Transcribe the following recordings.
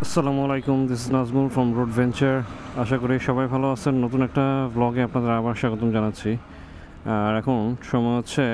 আসসালামু আলাইকুম, this is Nazmul from road venture. আশা করি সবাই ভালো আছেন। নতুন একটা ব্লগে আপনাদের আবার স্বাগতম জানাচ্ছি। আর এখন সময় হচ্ছে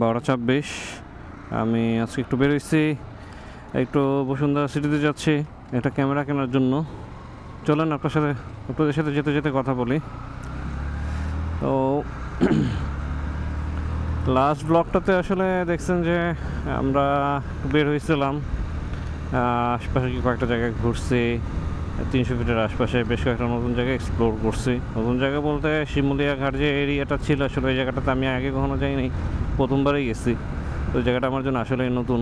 12:26। আমি আজকে একটু বেরোইছি, একটু বসুন্ধরা সিটিতে যাচ্ছি একটা ক্যামেরা কেনার জন্য। চলেন আপনাদের সাথে যেতে যেতে কথা বলি। তো লাস্ট ব্লগটাতে আসলে দেখছেন যে আমরা বের হয়েছিলাম, আশপাশে কয়েকটা জায়গায় ঘুরছি, 300 ফিটের আশপাশে বেশ কয়েকটা নতুন জায়গা এক্সপ্লোর করছি। নতুন জায়গা বলতে শিমুলিয়া ঘাট যে এরিয়াটা ছিল, আসলে ওই জায়গাটাতে আমি আগে কখনো যাইনি, প্রথমবারই গেছি। তো ওই জায়গাটা আমার জন্য আসলেই নতুন।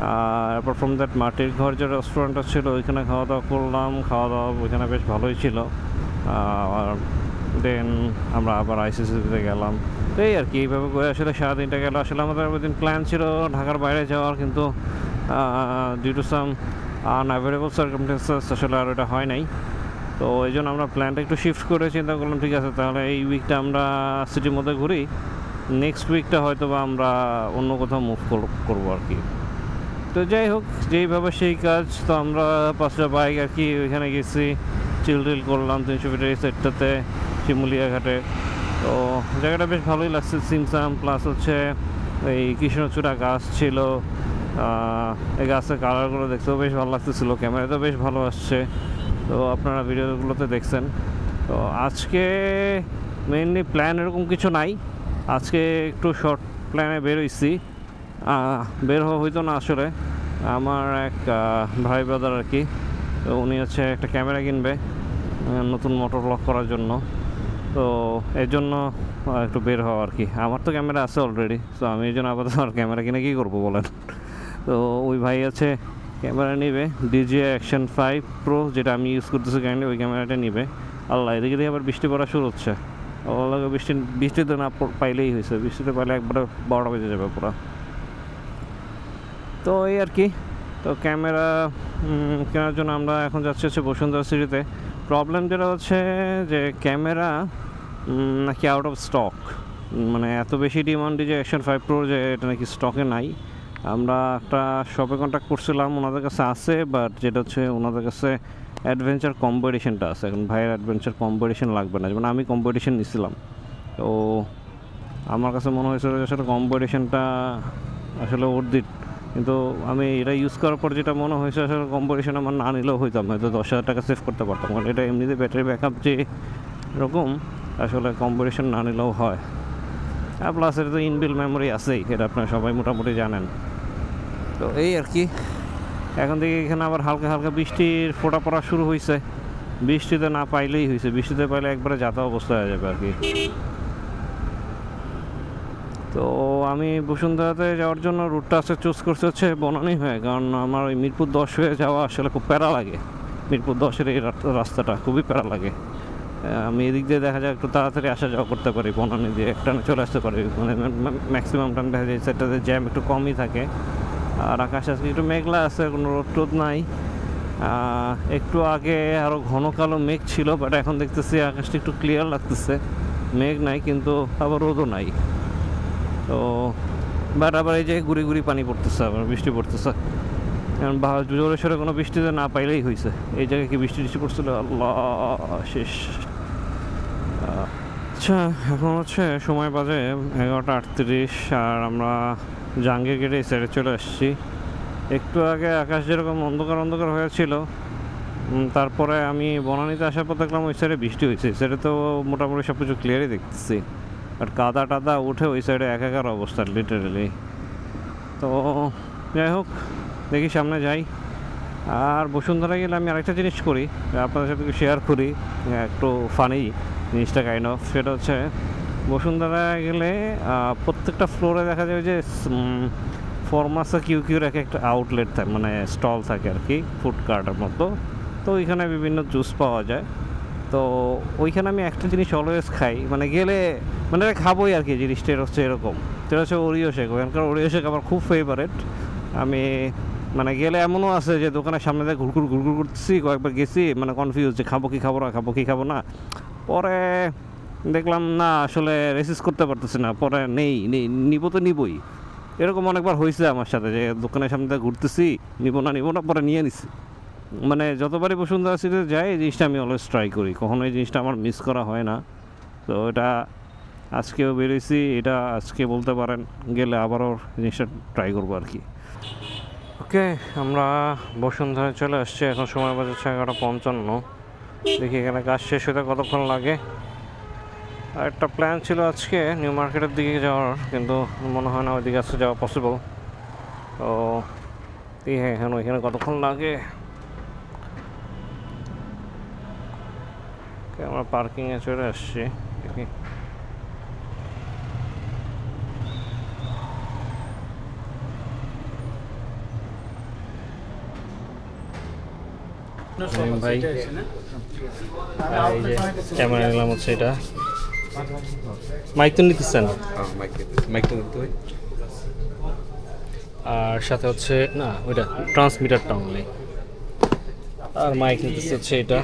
আর অ্যাপার্ট ফ্রম দ্যাট, মাটির ঘর যে রেস্টুরেন্টটা ছিল ওইখানে খাওয়া দাওয়া করলাম। খাওয়া দাওয়া ওইখানে বেশ ভালোই ছিল। আর দেন আমরা আবার আইসিসিতে গেলাম। তো এই আর কি, এইভাবে করে আসলে সারাদিনটা গেল। আসলে আমাদের ওই দিন প্ল্যান ছিল ঢাকার বাইরে যাওয়ার, কিন্তু due to some unavailable circumstances আসলে আর ওটা হয় নাই। তো এই জন্য আমরা প্ল্যানটা একটু শিফট করে চিন্তা করলাম, ঠিক আছে তাহলে এই উইকটা আমরা সিটির মধ্যে ঘুরি, নেক্সট উইকটা হয়তো বা আমরা অন্য কোথাও মুভ করবো আর কি। তো যাই হোক, যেইভাবে সেই কাজ। তো আমরা 5টা বাইক আর কি ওইখানে গেছি, চিল করলাম 300 ফিটের এই সাইডটাতে শিমুলিয়া ঘাটে। তো জায়গাটা বেশ ভালোই লাগছে, সিমসাম প্লাস হচ্ছে এই কৃষ্ণচূড়া গাছ ছিল। এই গাছের কালারগুলো দেখতেও বেশ ভালো লাগতেছিলো, ক্যামেরাতেও বেশ ভালো আসছে। তো আপনারা ভিডিওগুলোতে দেখছেন। তো আজকে মেইনলি প্ল্যান এরকম কিছু নাই, আজকে একটু শর্ট প্ল্যানে বেরোইছি। বের হওয়া হইতো না আসলে, আমার এক ভাই ব্রাদার আর কি, তো উনি হচ্ছে একটা ক্যামেরা কিনবে নতুন মোটর ব্লগ করার জন্য। তো এর জন্য একটু বের হওয়া আর কি। আমার তো ক্যামেরা আছে অলরেডি, তো আমি এই জন্য আপাতত আর ক্যামেরা কিনে কী করবো বলেন। তো ওই ভাই আছে ক্যামেরা নিবে, DJI Action 5 Pro, যেটা আমি ইউজ করতেছি কাইন্ডলি, ওই ক্যামেরাটা নিবে। আল্লাহ, এদিকে দিয়ে আবার বৃষ্টি পড়া শুরু হচ্ছে। আল্লাহ, বৃষ্টিতে না পাইলেই হয়েছে, বৃষ্টিতে পাইলে একবারে 12টা বেজে যাবে পুরো। তো এই আর কি। তো ক্যামেরা কেনার জন্য আমরা এখন যাচ্ছি হচ্ছে বসুন্ধরা সিটিতে। প্রবলেম যেটা হচ্ছে যে ক্যামেরা নাকি আউট অফ স্টক, মানে এত বেশি ডিমান্ড যে Action 5 Pro, যে এটা নাকি স্টকে নাই। আমরা একটা শপে কন্ট্যাক্ট করছিলাম, ওনাদের কাছে আছে, বাট যেটা হচ্ছে ওনাদের কাছে অ্যাডভেঞ্চার কম্বো এডিশনটা আছে। এখন ভাইয়ের অ্যাডভেঞ্চার কম্বো এডিশন লাগবে না, যেমন আমি কম্বো এডিশন নিছিলাম। তো আমার কাছে মনে হয়েছিল যে আসলে কম্বো এডিশনটা আসলে দিত, কিন্তু আমি এটা ইউজ করার পর যেটা মনে হয়েছে আসলে কম্বো এডিশন আমার না নিলেও হইতাম, হয়তো 10,000 টাকা সেভ করতে পারতাম। কারণ এটা এমনিতে ব্যাটারি ব্যাকআপ যে এরকম, আসলে কম্বো এডিশন না নিলেও হয়। আর প্লাস এটা তো ইনবিল মেমোরি আছেই, এটা আপনারা সবাই মোটামুটি জানেন। তো এই আর কি। এখন থেকে এখানে আবার হালকা হালকা বৃষ্টির ফোঁটা পড়া শুরু হয়েছে। বৃষ্টিতে না পাইলেই হয়েছে, বৃষ্টিতে পাইলে একবারে যাতা অবস্থা হয়ে যাবে আর কি। তো আমি বসুন্ধরাতে যাওয়ার জন্য রুটটা আছে চুজ করতে হচ্ছে বনানী হয়ে, কারণ আমার ওই মিরপুর 10 হয়ে যাওয়া আসলে খুব প্যারা লাগে। মিরপুর 10-এর এই রাস্তাটা খুবই প্যারা লাগে। আমি এদিক দিয়ে দেখা যায় একটু তাড়াতাড়ি আসা যাওয়া করতে পারি, বনানী দিয়ে একটানে চলে আসতে পারি, মানে ম্যাক্সিমাম টাইম দেখা যায় সেটাতে জ্যাম একটু কমই থাকে। আর আকাশ আজকে একটু মেঘলা আছে, কোনো রোদ টোদ নাই। একটু আগে আরও ঘন কালো মেঘ ছিল, বাট এখন দেখতেছি আকাশটা একটু ক্লিয়ার লাগতেছে, মেঘ নাই কিন্তু আবার রোদও নাই। তো বাট আবার এই যে গুড়ি গুড়ি পানি পড়তেছে, আবার বৃষ্টি পড়তেছে। কারণ জোরে সোরে কোনো বৃষ্টিতে না পাইলেই হয়েছে। এই জায়গায় কি বৃষ্টি পড়ছিল, আল্লাহ শেষ। আচ্ছা, এখন হচ্ছে সময় বাজে 11:38, আর আমরা জাহাঙ্গীর গেটে এই সাইডে চলে আসছি। একটু আগে আকাশ যেরকম অন্ধকার অন্ধকার হয়েছিল, তারপরে আমি বনানীতে আসার পর দেখলাম ওই সাইডে বৃষ্টি হয়েছে। এই সাইডে তো মোটামুটি সব কিছু ক্লিয়ারই দেখতেছি, বাট কাদা টাদা উঠে ওই সাইডে একাকার অবস্থা লিটারেলি। তো যাই হোক, দেখি সামনে যাই। আর বসুন্ধরা গেলে আমি আরেকটা জিনিস করি, আপনাদের সাথে শেয়ার করি, একটু ফানি জিনিসটা কাইন্ড অফ। সেটা হচ্ছে বসুন্ধরা গেলে প্রত্যেকটা ফ্লোরে দেখা যায় যে ফরমাসা কিউর একটা আউটলেট থাকে, মানে স্টল থাকে আর কি, ফুড কার্টের মতো। তো ওইখানে বিভিন্ন জুস পাওয়া যায়। তো ওইখানে আমি একটা জিনিস অলওয়েজ খাই, মানে গেলে মানে খাবোই আর কি। জিনিসটা হচ্ছে এরকম, সেটা হচ্ছে ওরিও শেক। ওখানকার ওরিও শেক আমার খুব ফেভারেট। আমি মানে গেলে এমনও আছে যে দোকানের সামনে দিয়ে ঘুরঘুর করতেছি, কয়েকবার গেছি, মানে কনফিউজ যে খাবো কি খাবো না। পরে দেখলাম না, আসলে রেসিস্ট করতে পারতেছি না, পরে নিবো তো নিবই। এরকম অনেকবার হয়েছে আমার সাথে, যে দোকানের সামনে দিয়ে ঘুরতেছি, নিবো না পরে নিয়ে নিছি। মানে যতবারই বসুন্ধরা সিটিতে যাই এই জিনিসটা আমি অলওয়েজ ট্রাই করি, কখনো এই জিনিসটা আমার মিস করা হয় না। তো এটা আজকেও বেরিয়েছি, এটা আজকে বলতে পারেন গেলে আবারও জিনিসটা ট্রাই করবো আর কি। ওকে, আমরা বসুন্ধরায় চলে আসছি, এখন সময় বাজাচ্ছে 11:55। দেখি এখানে কাজ শেষ হতে কতক্ষণ লাগে। আর একটা প্ল্যান ছিল আজকে নিউ মার্কেটের দিকে যাওয়ার, কিন্তু মনে হয় না ওইদিকে আজকে যাওয়া পসিবল। তো হ্যাঁ, এখন ওইখানে কতক্ষণ লাগে। আমরা পার্কিংয়ে চলে আসছি, দেখি ভাই। ক্যামেরা নিলাম হচ্ছে এটা, মাইক তো নিতেছেন, আর সাথে হচ্ছে না ওইটা ট্রান্সমিটারটা অনলি, আর মাইক নিতেছে হচ্ছে এটা।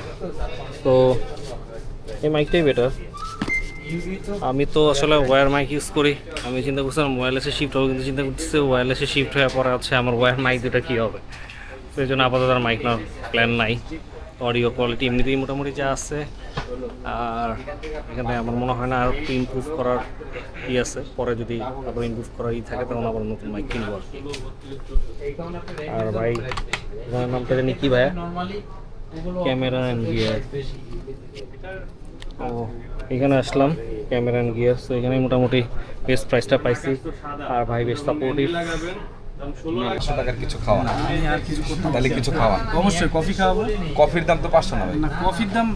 তো এই মাইকটাই বেটার। আমি তো আসলে ওয়্যার মাইক ইউজ করি, আমি চিন্তা করছিলাম ওয়্যারলেসে শিফট হবে, কিন্তু চিন্তা করতেছি ওয়্যারলেসে শিফট হয়ে পরে হচ্ছে আমার ওয়্যার মাইক দুটা কী হবে। সেই জন্য আপাতত আর মাইক নেওয়ার প্ল্যান নাই। অডিও কোয়ালিটি এমনিতেই মোটামুটি যা আছে, আর এখানে আমার মনে হয় না আর একটু ইমপ্রুভ করার ই আছে, পরে যদি আবার ইমপ্রুভ করার ই থাকে তখন আবার নতুন মাইক কিনবো আর কি। আর ভাই এখানে নামটা জানি কি ভাইয়া, ক্যামেরা অ্যান্ড গিয়ার। ও এখানে আসলাম ক্যামেরা অ্যান্ড গিয়ার, তো এখানে মোটামুটি বেস্ট প্রাইসটা পাইছি, আর ভাই বেশ সাপোর্টিভ। 500 টাকার কিছু খাওয়া, তাহলে কিছু খাওয়া অবশ্যই। কফি খাওয়াবো। কফির দাম তো 500 না ভাই। না, কফির দাম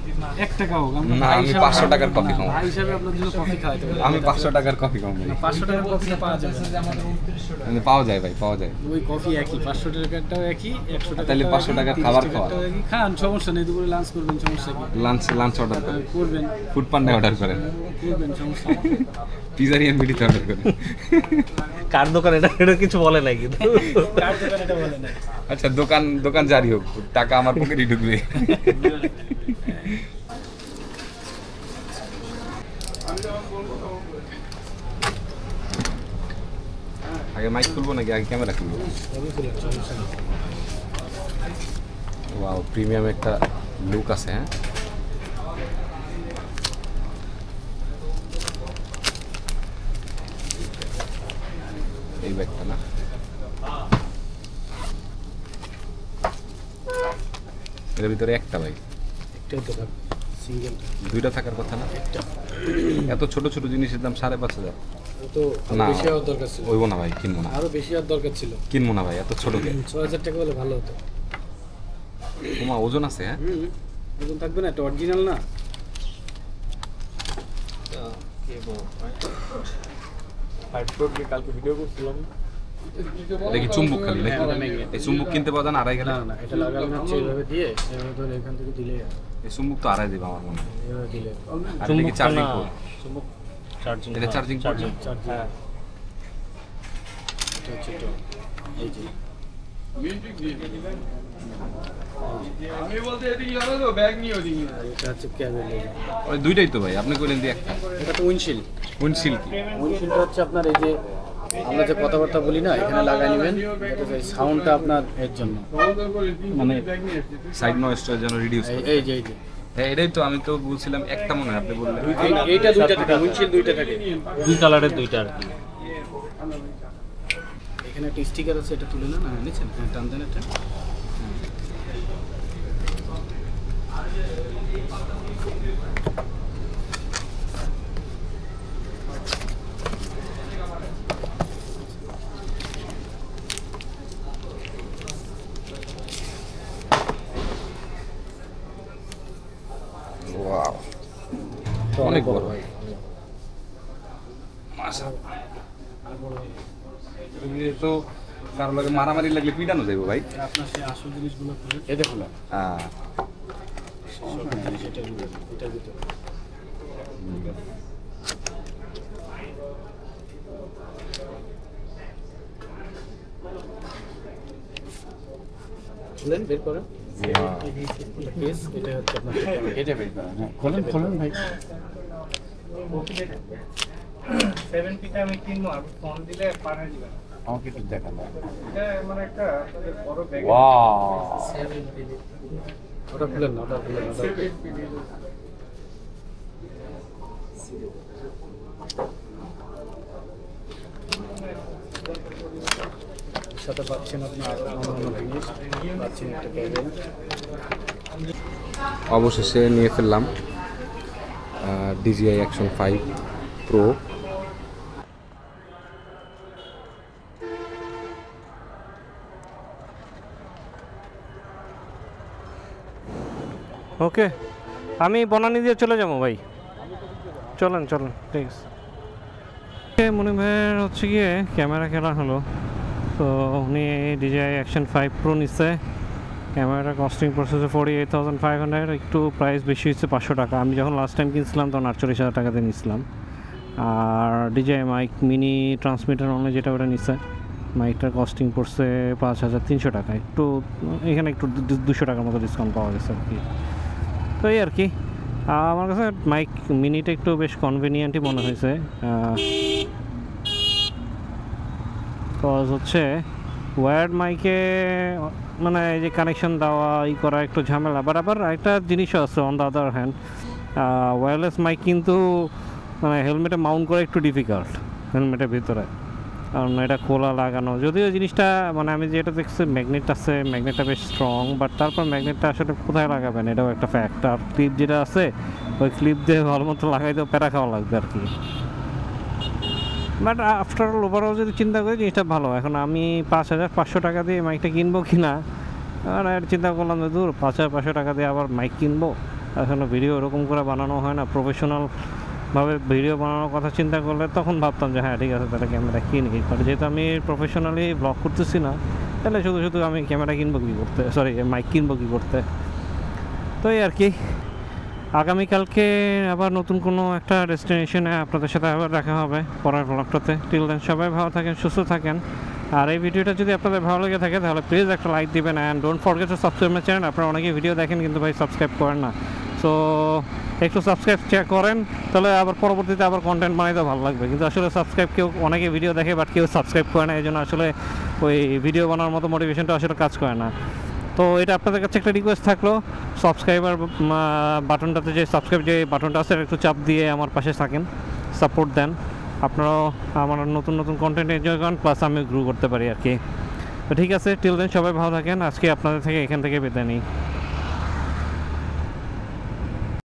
1 টাকা হোক। না, আমি 500 টাকার কফি খাবো। ভাই হিসাবে আপনার জন্য কফি খাওয়াতে পারি। আমি 500 টাকার কফি খাবো ভাই। 500 টাকার কফি পাওয়া যাবে। মানে পাওয়া যায় ভাই, পাওয়া যায়। ওই কফি একই, 500 টাকারটাও একই, 100 টাকা। তাহলে 500 টাকার খাবার খাওয়া। খান, সমস্যা নেই। দুপুরে লাঞ্চ করবেন, সমস্যা কি? লাঞ্চ অর্ডার করেন, করবেন। ফুড পান্ডা অর্ডার করেন, করবেন, সমস্যা নেই। পিজারিয়ান বিডিতে অর্ডার করেন। কার দোকান এটা, এটা কিছু বলে নাই কিন্তু। কার দোকান এটা বলে না। আচ্ছা, দোকান জারি হোক, টাকা আমার পকেটে ঢুকবে। আগে মাইক খুলবো নাকি আগে ক্যামেরা খুলবো? ওয়াও, প্রিমিয়াম একটা লুক আছে। হ্যাঁ, এই ব্যাগটা না, এর ভিতরে একটা ভাই, একটাই তো থাকবে, সিঙ্গেল। দুইটা থাকার কথা না? এত ছোট ছোট জিনিসের দাম 5,500। তো না, বেশি হওয়ার দরকার ছিল। ওইব না ভাই, কিনবো না। আরো বেশি হওয়ার দরকার ছিল। কিনবো না ভাই, এত ছোটকে। 6000 টাকা হলে ভালো হতো। তোমা ওজন আছে? হ্যাঁ, ওজন থাকবে না, এটা অরিজিনাল না। কালকে ভিডিও করছিলাম। এটা কি চুম্বক খালি নাকি? এই চুম্বক কিনতে পাওয়া যায় না 2.5 না, এটা লাগানো হচ্ছে এইভাবে দিয়ে, এভাবে ধরে এখান থেকে দিলে। এই চুম্বক তো 2.5 দিবা আমার মনে হয়। এভাবে দিলে। আর এটা কি চার্জিং পোর্ট? চুম্বক চার্জিং, এটা চার্জিং পোর্ট। হ্যাঁ, এটা হচ্ছে এটা। এই যে আমি বলতে এদিকে জানো তো ব্যাগ নিয়ে ওদিকে। এটা হচ্ছে ক্যাবেল। ওই দুইটাই তো ভাই, আপনি কইলেন দিয়ে একটা। এটা তো উইন্ডশিল্ড। উইন্ডশিল্ড কি? উইন্ডশিল্ডটা হচ্ছে আপনার এই যে আমরা যে কথাবার্তা বলি না, এখানে লাগাই নেবেন, যাতে সাউন্ডটা আপনার এর জন্য, মানে সাইড নয়েজটা যেন রিডিউস করে। এই যে এই যে হ্যাঁ, এটাই তো আমি তো বলছিলাম একটা মনে হয় আপনি বললেন। এইটা দুইটা থাকে, উইন্ডশিল্ড দুইটা থাকে, দুই কালারের দুইটা আর কি। এখানে একটা স্টিকার আছে, এটা তুলে নেন। হ্যাঁ, নিচ্ছেন? হ্যাঁ, টান দেন এটা। ওয়াও, অনেক বড় ভাই। মাশাআল্লাহ, তো কারো লাগে মারামারি লাগলে পিটানো যাইব ভাই। আপনার সেই আসল জিনিসগুলো খুলে এই দেখুন না, হ্যাঁ, সব জিনিস এটার ভিতরে। খুলেন, বের করেন। কেস, এটা হচ্ছে আপনার এটা বের করেন। হ্যাঁ, খোলেন ভাই। 7 ফিট আমি কিনবো, আর ফোন দিলে পারে দিবেন। আমাকে একটু দেখানো। মানে একটা বড় ব্যাগ ওয়াও, ওটা খুলেন না, ওটা খুলেন না, ওটা খুলেন। সাথে পাচ্ছেন আপনার অন্যান্য জিনিস, পাচ্ছেন একটা কেবল। অবশেষে নিয়ে ফেললাম DJI Action 5 Pro। ওকে, আমি বনানী দিয়ে চলে যাবো ভাই, চলেন চলেন, ঠিক আছে। মনি ভাইয়ের হচ্ছে গিয়ে ক্যামেরা কেনা হলো, তো উনি DJI Action 5 Pro নিচ্ছে। ক্যামেরাটা কস্টিং প্রসেসে 48,500, একটু প্রাইস বেশি হচ্ছে 500 টাকা। আমি যখন লাস্ট টাইম কিনছিলাম তখন 48,000 টাকাতে নিয়েছিলাম। আর DJI mic mini transmitter only যেটা ওটা নিচ্ছে, মাইকটার কস্টিং পড়ছে 5,300 টাকা। একটু এখানে একটু 200 টাকার মতো ডিসকাউন্ট পাওয়া গেছে আর কি। তো এই আর কি, আমার কাছে মাইক মিনিটা একটু বেশ কনভিনিয়েন্টই মনে হয়েছে। কজ হচ্ছে ওয়্যার্ড মাইকে মানে এই যে কানেকশন দেওয়া ই করা একটু ঝামেলা, বাট আবার একটা জিনিসও আছে on the other hand, wireless mic কিন্তু মানে হেলমেটে মাউন্ট করা একটু ডিফিকাল্ট হেলমেটের ভিতরে, কারণ এটা খোলা লাগানো। যদিও জিনিসটা মানে আমি যেটা দেখছি ম্যাগনেট আছে, ম্যাগনেটটা বেশ স্ট্রং, বাট তারপর ম্যাগনেটটা আসলে কোথায় লাগাবেন এটাও একটা ফ্যাক্ট। আর ক্লিপ যেটা আছে ওই ক্লিপ দিয়ে ভালো মতো লাগাইতেও প্যারা খাওয়া লাগবে আর কি। বাট আফটার অল ওভারঅল যদি চিন্তা করি জিনিসটা ভালো। এখন আমি 5,500 টাকা দিয়ে মাইকটা কিনবো কি না, আর চিন্তা করলাম যে দূর 5,500 টাকা দিয়ে আবার মাইক কিনবো, এখন ভিডিও ওরকম করে বানানো হয় না, প্রফেশনালভাবে ভিডিও বানানোর কথা চিন্তা করলে তখন ভাবতাম যে হ্যাঁ ঠিক আছে তাহলে ক্যামেরা কিনি। বাট যেহেতু আমি প্রফেশনালি ব্লগ করতেছি না, তাহলে শুধু শুধু আমি ক্যামেরা কিনবো কী করতে, সরি মাইক কিনবো কী করতে। তো এই আর কি, আগামীকালকে আবার নতুন কোনো একটা ডেস্টিনেশনে আপনাদের সাথে আবার দেখা হবে পরের ব্লগটাতে। টিল দেন সবাই ভালো থাকেন, সুস্থ থাকেন। আর এই ভিডিওটা যদি আপনাদের ভালো লেগে থাকে তাহলে প্লিজ একটা লাইক দিবেন, and don't forget to subscribe my channel. আপনারা অনেকেই ভিডিও দেখেন কিন্তু ভাই সাবস্ক্রাইব করেন না, সো একটু সাবস্ক্রাইব চেক করেন, তাহলে আবার পরবর্তীতে আবার কন্টেন্ট বানাইতে ভালো লাগবে। কিন্তু আসলে সাবস্ক্রাইব কেউ অনেকে ভিডিও দেখে বাট কেউ সাবস্ক্রাইব করে না, এই জন্য আসলে ওই ভিডিও বানানোর মতো মোটিভেশনটা আসলে কাজ করে না। তো এটা আপনাদের কাছে একটা রিকোয়েস্ট থাকলো, সাবস্ক্রাইবার বাটনটাতে যে সাবস্ক্রাইব যে বাটনটা আছে একটু চাপ দিয়ে আমার পাশে থাকেন, সাপোর্ট দেন। আপনারাও আমার নতুন নতুন কন্টেন্ট এনজয় করেন, প্লাস আমি গ্রো করতে পারি আর কি। তো ঠিক আছে, টিল দেন সবাই ভালো থাকেন। আজকে আপনাদের থেকে এখান থেকে বিদায় নিই।